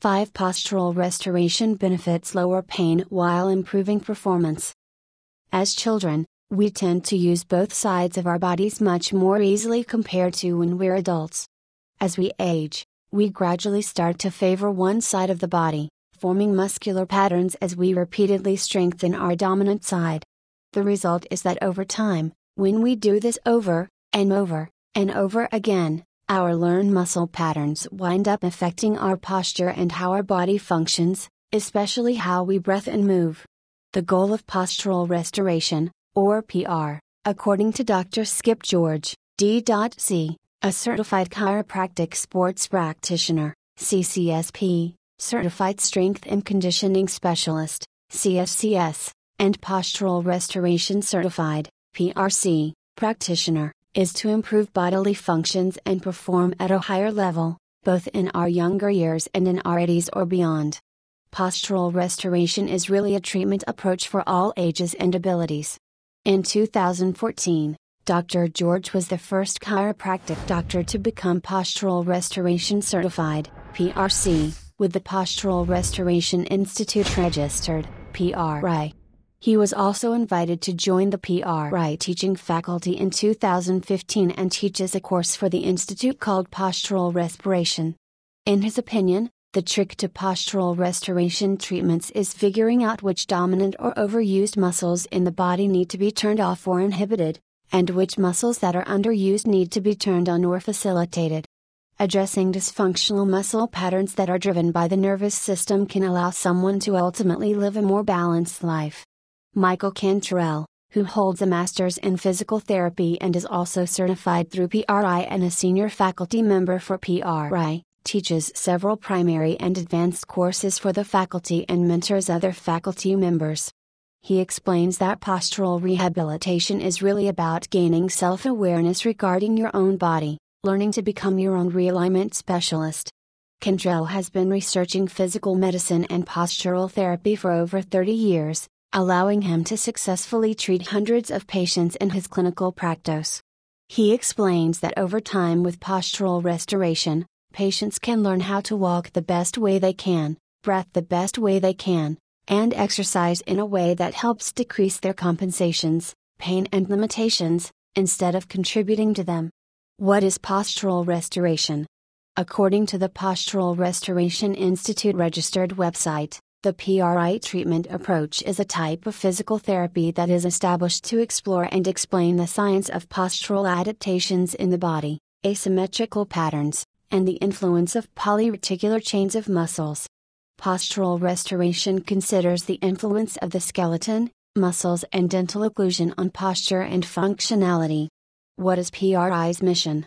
5 Postural restoration benefits lower pain while improving performance. As children, we tend to use both sides of our bodies much more easily compared to when we're adults. As we age, we gradually start to favor one side of the body, forming muscular patterns as we repeatedly strengthen our dominant side. The result is that over time, when we do this over and over and over again, our learned muscle patterns wind up affecting our posture and how our body functions, especially how we breathe and move. The goal of postural restoration, or PR, according to Dr. Skip George, D.C., a certified chiropractic sports practitioner, CCSP, certified strength and conditioning specialist, CSCS, and postural restoration certified, PRC, practitioner, is to improve bodily functions and perform at a higher level, both in our younger years and in our 80s or beyond. Postural restoration is really a treatment approach for all ages and abilities. In 2014, Dr. George was the first chiropractic doctor to become Postural Restoration Certified, PRC, with the Postural Restoration Institute registered, PRI. He was also invited to join the PRI teaching faculty in 2015 and teaches a course for the institute called Postural Restoration. In his opinion, the trick to postural restoration treatments is figuring out which dominant or overused muscles in the body need to be turned off or inhibited, and which muscles that are underused need to be turned on or facilitated. Addressing dysfunctional muscle patterns that are driven by the nervous system can allow someone to ultimately live a more balanced life. Michael Cantrell, who holds a master's in physical therapy and is also certified through PRI and a senior faculty member for PRI, teaches several primary and advanced courses for the faculty and mentors other faculty members. He explains that postural rehabilitation is really about gaining self-awareness regarding your own body, learning to become your own realignment specialist. Cantrell has been researching physical medicine and postural therapy for over 30 years, allowing him to successfully treat hundreds of patients in his clinical practice. He explains that over time with postural restoration, patients can learn how to walk the best way they can, breathe the best way they can, and exercise in a way that helps decrease their compensations, pain and limitations, instead of contributing to them. What is postural restoration? According to the Postural Restoration Institute registered website, the PRI treatment approach is a type of physical therapy that is established to explore and explain the science of postural adaptations in the body, asymmetrical patterns, and the influence of polyreticular chains of muscles. Postural restoration considers the influence of the skeleton, muscles and dental occlusion on posture and functionality. What is PRI's mission?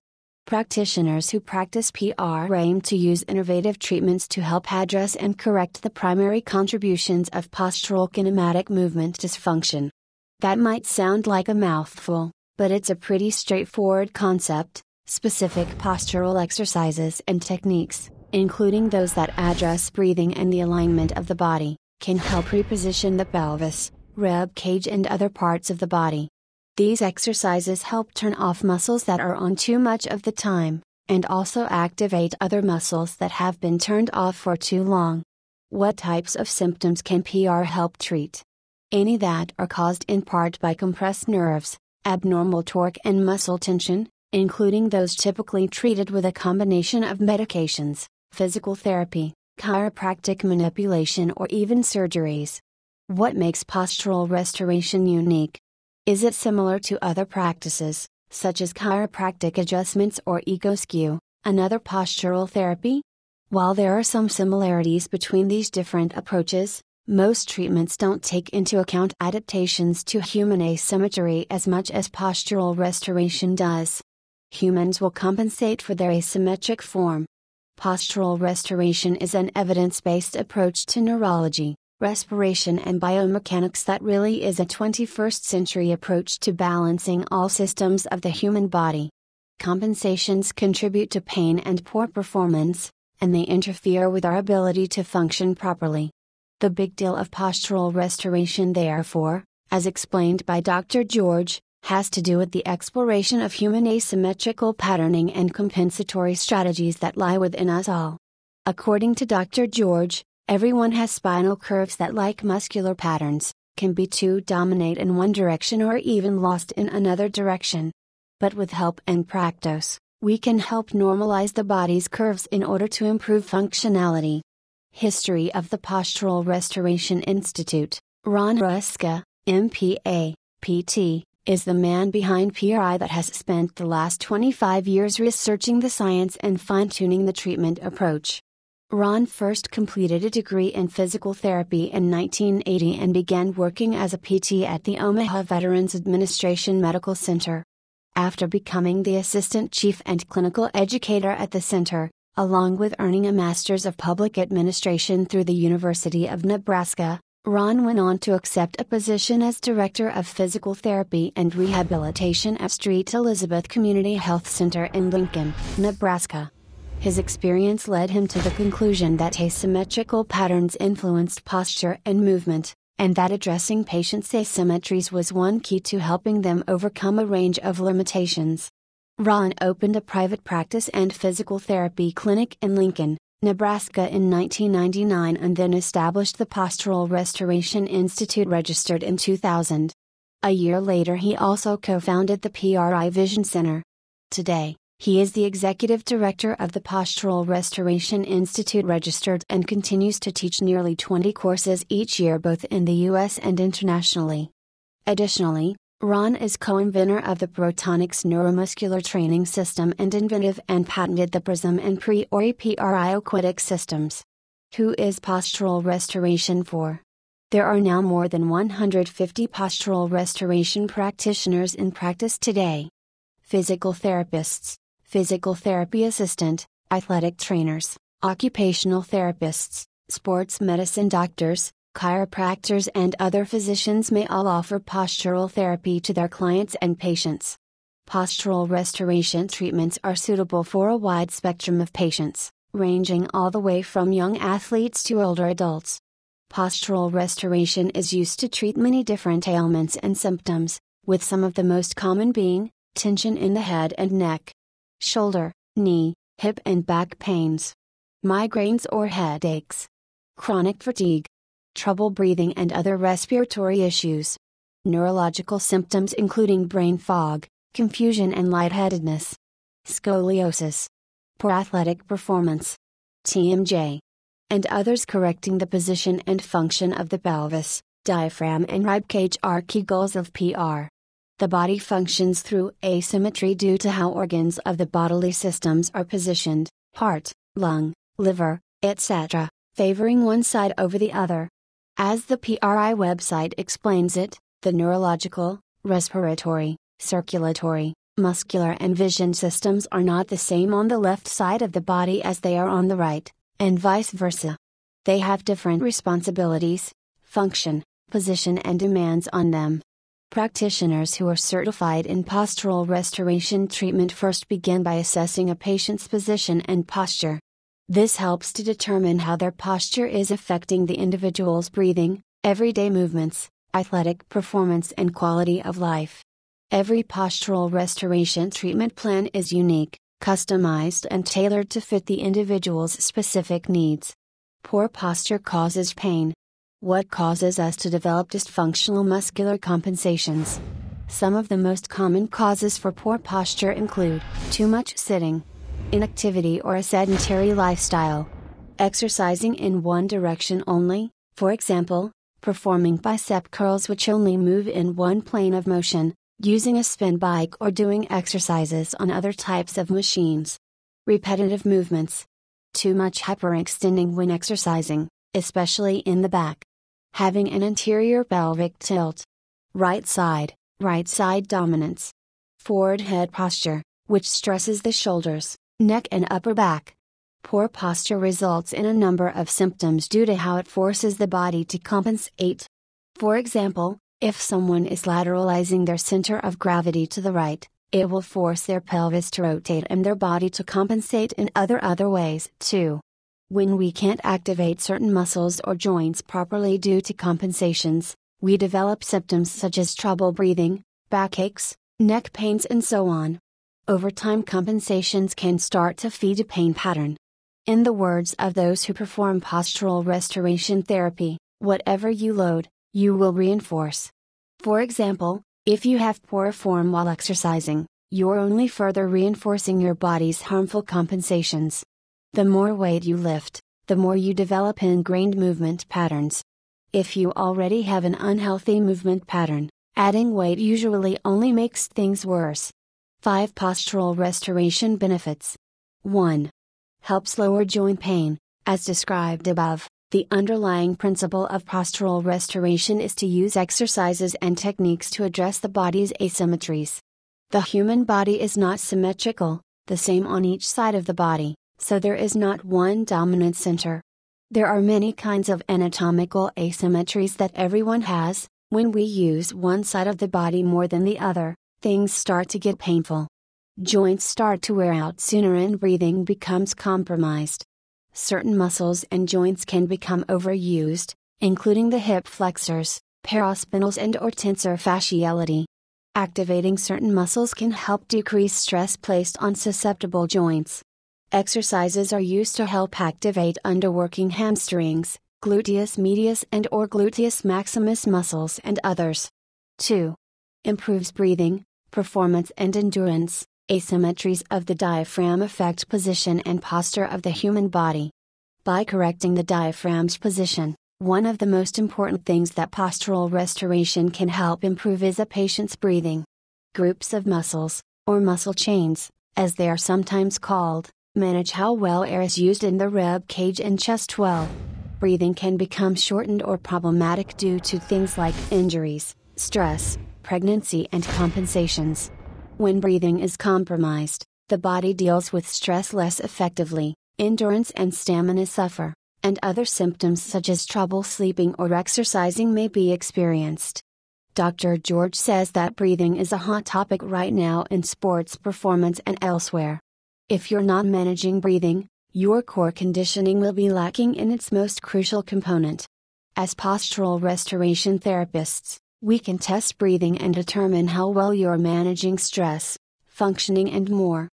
Practitioners who practice PR aim to use innovative treatments to help address and correct the primary contributions of postural kinematic movement dysfunction. That might sound like a mouthful, but it's a pretty straightforward concept. Specific postural exercises and techniques, including those that address breathing and the alignment of the body, can help reposition the pelvis, rib cage and other parts of the body. These exercises help turn off muscles that are on too much of the time, and also activate other muscles that have been turned off for too long. What types of symptoms can PR help treat? Any that are caused in part by compressed nerves, abnormal torque and muscle tension, including those typically treated with a combination of medications, physical therapy, chiropractic manipulation or even surgeries. What makes postural restoration unique? Is it similar to other practices, such as chiropractic adjustments or ecoscu, another postural therapy? While there are some similarities between these different approaches, most treatments don't take into account adaptations to human asymmetry as much as postural restoration does. Humans will compensate for their asymmetric form. Postural restoration is an evidence-based approach to neurology, respiration and biomechanics that really is a 21st century approach to balancing all systems of the human body. Compensations contribute to pain and poor performance, and they interfere with our ability to function properly. The big deal of postural restoration, therefore, as explained by Dr. George, has to do with the exploration of human asymmetrical patterning and compensatory strategies that lie within us all. According to Dr. George, everyone has spinal curves that, like muscular patterns, can be too dominant in one direction or even lost in another direction. But with help and practice, we can help normalize the body's curves in order to improve functionality. History of the Postural Restoration Institute. Ron Ruska, MPA, PT, is the man behind PRI that has spent the last 25 years researching the science and fine-tuning the treatment approach. Ron first completed a degree in physical therapy in 1980 and began working as a PT at the Omaha Veterans Administration Medical Center. After becoming the assistant chief and clinical educator at the center, along with earning a Master's of Public Administration through the University of Nebraska, Ron went on to accept a position as Director of Physical Therapy and Rehabilitation at St. Elizabeth Community Health Center in Lincoln, Nebraska. His experience led him to the conclusion that asymmetrical patterns influenced posture and movement, and that addressing patients' asymmetries was one key to helping them overcome a range of limitations. Ron opened a private practice and physical therapy clinic in Lincoln, Nebraska in 1999 and then established the Postural Restoration Institute registered in 2000. A year later he also co-founded the PRI Vision Center. Today, he is the executive director of the Postural Restoration Institute registered and continues to teach nearly 20 courses each year both in the U.S. and internationally. Additionally, Ron is co-inventor of the Protonics neuromuscular training system and invented and patented the PRISM and Priori aquatic systems. Who is postural restoration for? There are now more than 150 postural restoration practitioners in practice today. Physical therapists, physical therapy assistant, athletic trainers, occupational therapists, sports medicine doctors, chiropractors and other physicians may all offer postural therapy to their clients and patients. Postural restoration treatments are suitable for a wide spectrum of patients, ranging all the way from young athletes to older adults. Postural restoration is used to treat many different ailments and symptoms, with some of the most common being tension in the head and neck, shoulder, knee, hip and back pains, migraines or headaches, chronic fatigue, trouble breathing and other respiratory issues, neurological symptoms including brain fog, confusion and lightheadedness, scoliosis, poor athletic performance, TMJ, and others. Correcting the position and function of the pelvis, diaphragm and ribcage are key goals of PR. The body functions through asymmetry due to how organs of the bodily systems are positioned, heart, lung, liver, etc., favoring one side over the other. As the PRI website explains it, the neurological, respiratory, circulatory, muscular and vision systems are not the same on the left side of the body as they are on the right, and vice versa. They have different responsibilities, function, position and demands on them. Practitioners who are certified in postural restoration treatment first begin by assessing a patient's position and posture. This helps to determine how their posture is affecting the individual's breathing, everyday movements, athletic performance and quality of life. Every postural restoration treatment plan is unique, customized and tailored to fit the individual's specific needs. Poor posture causes pain. What causes us to develop dysfunctional muscular compensations? Some of the most common causes for poor posture include too much sitting, inactivity or a sedentary lifestyle, exercising in one direction only, for example, performing bicep curls which only move in one plane of motion, using a spin bike or doing exercises on other types of machines. Repetitive movements. Too much hyperextending when exercising, especially in the back. Having an anterior pelvic tilt. Right side dominance. Forward head posture, which stresses the shoulders, neck and upper back. Poor posture results in a number of symptoms due to how it forces the body to compensate. For example, if someone is lateralizing their center of gravity to the right, it will force their pelvis to rotate and their body to compensate in other ways too. When we can't activate certain muscles or joints properly due to compensations, we develop symptoms such as trouble breathing, backaches, neck pains and so on. Over time compensations can start to feed a pain pattern. In the words of those who perform postural restoration therapy, whatever you load, you will reinforce. For example, if you have poor form while exercising, you're only further reinforcing your body's harmful compensations. The more weight you lift, the more you develop ingrained movement patterns. If you already have an unhealthy movement pattern, adding weight usually only makes things worse. 5 Postural restoration benefits. 1. Helps lower joint pain. As described above, the underlying principle of postural restoration is to use exercises and techniques to address the body's asymmetries. The human body is not symmetrical, the same on each side of the body, so there is not one dominant center. There are many kinds of anatomical asymmetries that everyone has. When we use one side of the body more than the other, things start to get painful. Joints start to wear out sooner and breathing becomes compromised. Certain muscles and joints can become overused, including the hip flexors, paraspinals and/or tensor fasciality. Activating certain muscles can help decrease stress placed on susceptible joints. Exercises are used to help activate underworking hamstrings, gluteus medius and/or gluteus maximus muscles and others. 2. Improves breathing, performance and endurance. Asymmetries of the diaphragm affect position and posture of the human body. By correcting the diaphragm's position, one of the most important things that postural restoration can help improve is a patient's breathing. Groups of muscles, or muscle chains, as they are sometimes called, manage how well air is used in the rib cage and chest wall. Breathing can become shortened or problematic due to things like injuries, stress, pregnancy and compensations. When breathing is compromised, the body deals with stress less effectively, endurance and stamina suffer, and other symptoms such as trouble sleeping or exercising may be experienced. Dr. George says that breathing is a hot topic right now in sports performance and elsewhere. If you're not managing breathing, your core conditioning will be lacking in its most crucial component. As postural restoration therapists, we can test breathing and determine how well you're managing stress, functioning and more.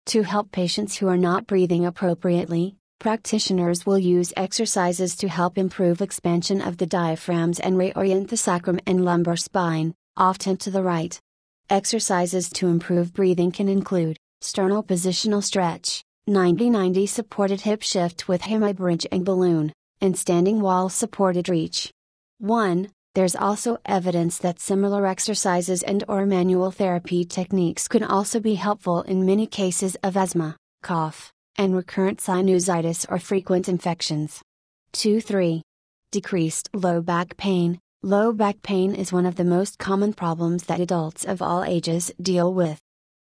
To help patients who are not breathing appropriately, practitioners will use exercises to help improve expansion of the diaphragms and reorient the sacrum and lumbar spine, often to the right. Exercises to improve breathing can include sternal positional stretch, 90-90 supported hip shift with Hemi Bridge and balloon, and standing wall supported reach. 1. There's also evidence that similar exercises and/or manual therapy techniques could also be helpful in many cases of asthma, cough, and recurrent sinusitis or frequent infections. 2-3. Decreased low back pain. Low back pain is one of the most common problems that adults of all ages deal with.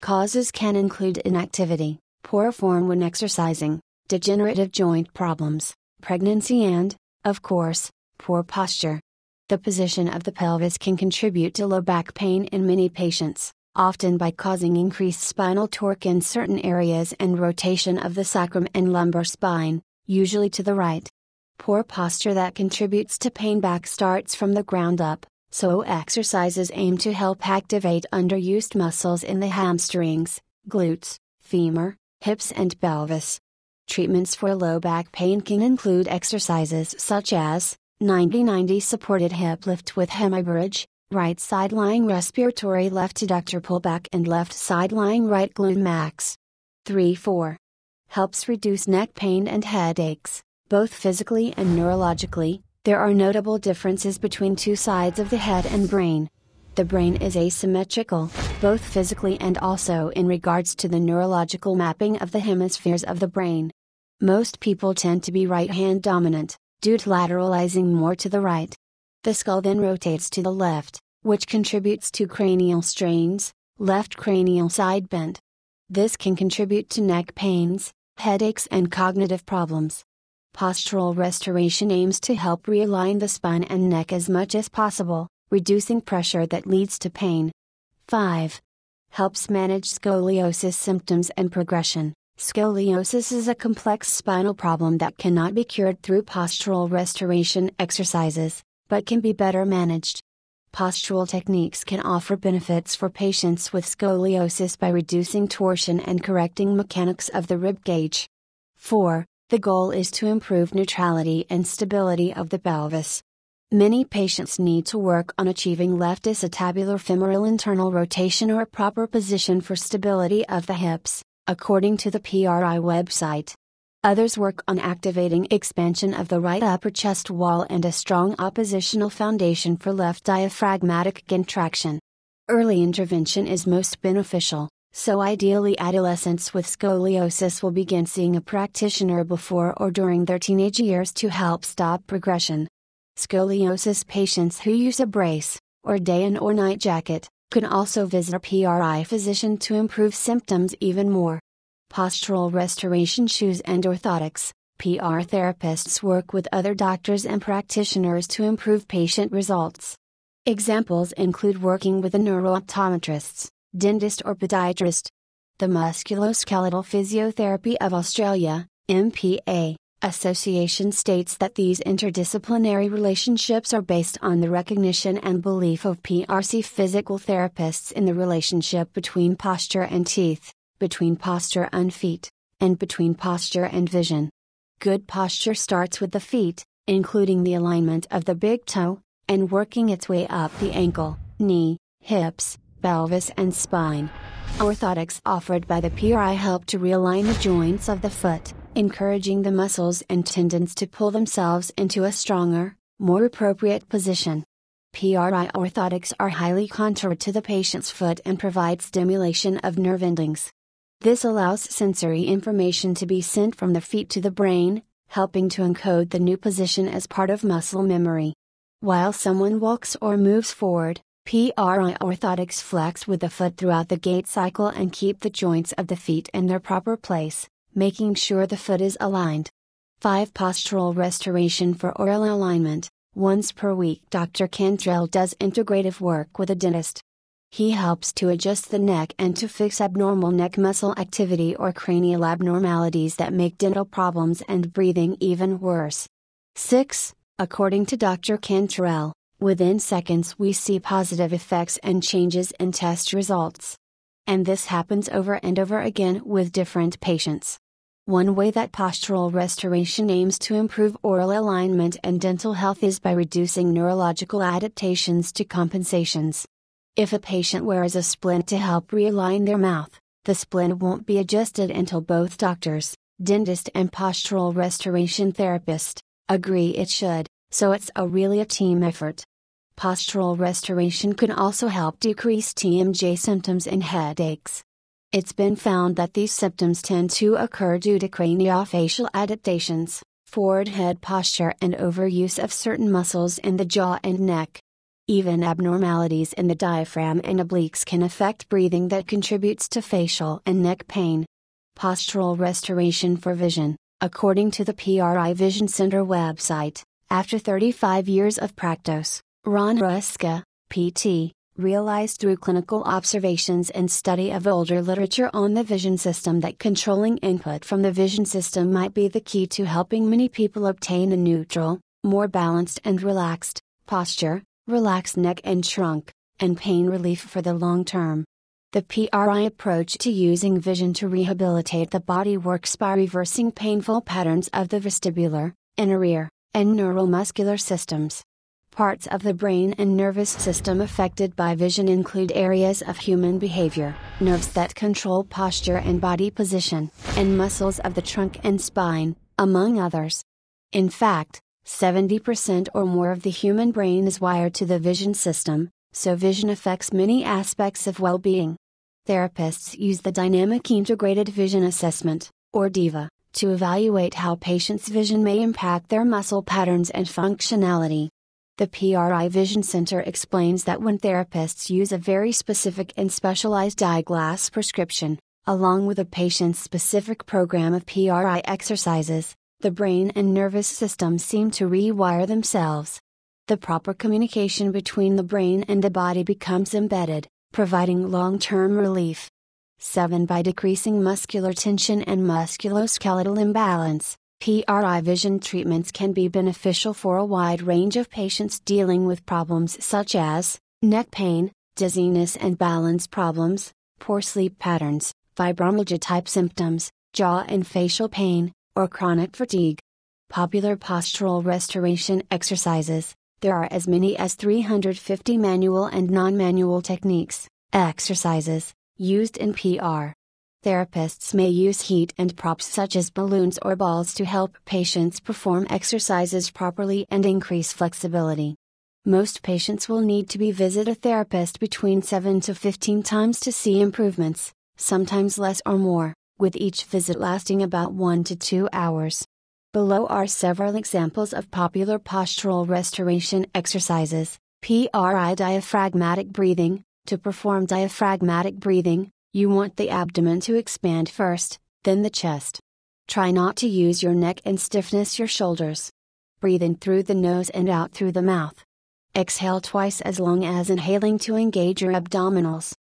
Causes can include inactivity, poor form when exercising, degenerative joint problems, pregnancy and, of course, poor posture. The position of the pelvis can contribute to low back pain in many patients, often by causing increased spinal torque in certain areas and rotation of the sacrum and lumbar spine, usually to the right. Poor posture that contributes to pain back starts from the ground up, so exercises aim to help activate underused muscles in the hamstrings, glutes, femur, hips and pelvis. Treatments for low back pain can include exercises such as 90-90 supported hip lift with Hemi Bridge, right side lying respiratory left adductor pullback and left side lying right glute max. 3-4. Helps reduce neck pain and headaches, both physically and neurologically. There are notable differences between two sides of the head and brain. The brain is asymmetrical, both physically and also in regards to the neurological mapping of the hemispheres of the brain. Most people tend to be right-hand dominant, due to lateralizing more to the right. The skull then rotates to the left, which contributes to cranial strains, left cranial side bend. This can contribute to neck pains, headaches and cognitive problems. Postural restoration aims to help realign the spine and neck as much as possible, reducing pressure that leads to pain. 5. Helps manage scoliosis symptoms and progression. Scoliosis is a complex spinal problem that cannot be cured through postural restoration exercises, but can be better managed. Postural techniques can offer benefits for patients with scoliosis by reducing torsion and correcting mechanics of the rib cage. 4. The goal is to improve neutrality and stability of the pelvis. Many patients need to work on achieving left acetabular femoral internal rotation or proper position for stability of the hips, according to the PRI website. Others work on activating expansion of the right upper chest wall and a strong oppositional foundation for left diaphragmatic contraction. Early intervention is most beneficial, so ideally adolescents with scoliosis will begin seeing a practitioner before or during their teenage years to help stop progression. Scoliosis patients who use a brace, or day and or night jacket, can also visit a PRI physician to improve symptoms even more. Postural restoration shoes and orthotics. PR therapists work with other doctors and practitioners to improve patient results. Examples include working with a neurooptometrist, dentist or podiatrist. The Musculoskeletal Physiotherapy of Australia, MPA, Association states that these interdisciplinary relationships are based on the recognition and belief of PRC physical therapists in the relationship between posture and teeth, between posture and feet, and between posture and vision. Good posture starts with the feet, including the alignment of the big toe, and working its way up the ankle, knee, hips, pelvis and spine. Orthotics offered by the PRI help to realign the joints of the foot, encouraging the muscles and tendons to pull themselves into a stronger, more appropriate position. PRI orthotics are highly contoured to the patient's foot and provide stimulation of nerve endings. This allows sensory information to be sent from the feet to the brain, helping to encode the new position as part of muscle memory. While someone walks or moves forward, PRI orthotics flex with the foot throughout the gait cycle and keep the joints of the feet in their proper place, making sure the foot is aligned. 5. Postural restoration for oral alignment. Once per week, Dr. Cantrell does integrative work with a dentist. He helps to adjust the neck and to fix abnormal neck muscle activity or cranial abnormalities that make dental problems and breathing even worse. 6. According to Dr. Cantrell, within seconds we see positive effects and changes in test results. And this happens over and over again with different patients. One way that postural restoration aims to improve oral alignment and dental health is by reducing neurological adaptations to compensations. If a patient wears a splint to help realign their mouth, the splint won't be adjusted until both doctors, dentist and postural restoration therapist, agree it should, so it's really a team effort. Postural restoration can also help decrease TMJ symptoms and headaches. It's been found that these symptoms tend to occur due to craniofacial adaptations, forward head posture and overuse of certain muscles in the jaw and neck. Even abnormalities in the diaphragm and obliques can affect breathing that contributes to facial and neck pain. Postural restoration for vision. According to the PRI Vision Center website, after 35 years of practice, Ron Ruska, PT, realized through clinical observations and study of older literature on the vision system that controlling input from the vision system might be the key to helping many people obtain a neutral, more balanced and relaxed posture, relaxed neck and trunk, and pain relief for the long term. The PRI approach to using vision to rehabilitate the body works by reversing painful patterns of the vestibular, inner ear, and neuromuscular systems. Parts of the brain and nervous system affected by vision include areas of human behavior, nerves that control posture and body position, and muscles of the trunk and spine, among others. In fact, 70% or more of the human brain is wired to the vision system, so vision affects many aspects of well-being. Therapists use the Dynamic Integrated Vision Assessment, or DIVA, to evaluate how patients' vision may impact their muscle patterns and functionality. The PRI Vision Center explains that when therapists use a very specific and specialized eyeglass prescription, along with a patient's specific program of PRI exercises, the brain and nervous system seem to rewire themselves. The proper communication between the brain and the body becomes embedded, providing long-term relief. 7. By decreasing muscular tension and musculoskeletal imbalance, PRI vision treatments can be beneficial for a wide range of patients dealing with problems such as neck pain, dizziness and balance problems, poor sleep patterns, fibromyalgia type symptoms, jaw and facial pain, or chronic fatigue. Popular postural restoration exercises. There are as many as 350 manual and non-manual techniques, exercises, used in PR. Therapists may use heat and props such as balloons or balls to help patients perform exercises properly and increase flexibility. Most patients will need to visit a therapist between 7 to 15 times to see improvements, sometimes less or more, with each visit lasting about 1 to 2 hours. Below are several examples of popular postural restoration exercises. Pri Diaphragmatic Breathing. To perform diaphragmatic breathing, you want the abdomen to expand first, then the chest. Try not to use your neck and stiffness your shoulders. Breathe in through the nose and out through the mouth. Exhale twice as long as inhaling to engage your abdominals.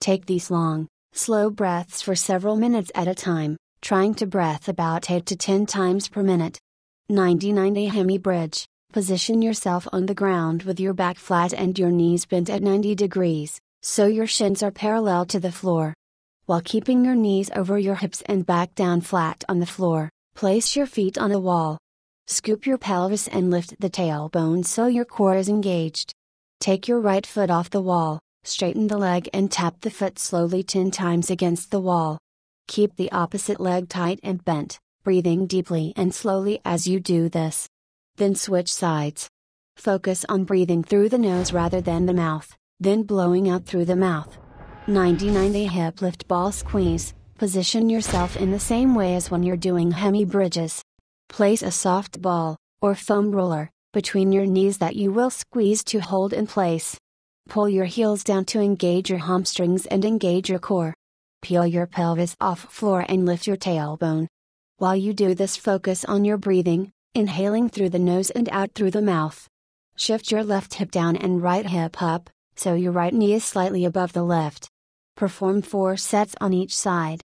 Take these long, slow breaths for several minutes at a time, trying to breathe about 8 to 10 times per minute. 90 Hemi Bridge. Position yourself on the ground with your back flat and your knees bent at 90 degrees, so your shins are parallel to the floor. While keeping your knees over your hips and back down flat on the floor, place your feet on a wall. Scoop your pelvis and lift the tailbone so your core is engaged. Take your right foot off the wall, straighten the leg and tap the foot slowly 10 times against the wall. Keep the opposite leg tight and bent, breathing deeply and slowly as you do this. Then switch sides. Focus on breathing through the nose rather than the mouth, then blowing out through the mouth. 90 Hip lift ball squeeze. Position yourself in the same way as when you're doing Hemi bridges. Place a soft ball, or foam roller, between your knees that you will squeeze to hold in place. Pull your heels down to engage your hamstrings and engage your core. Peel your pelvis off floor and lift your tailbone. While you do this, focus on your breathing, inhaling through the nose and out through the mouth. Shift your left hip down and right hip up, so your right knee is slightly above the left. Perform 4 sets on each side.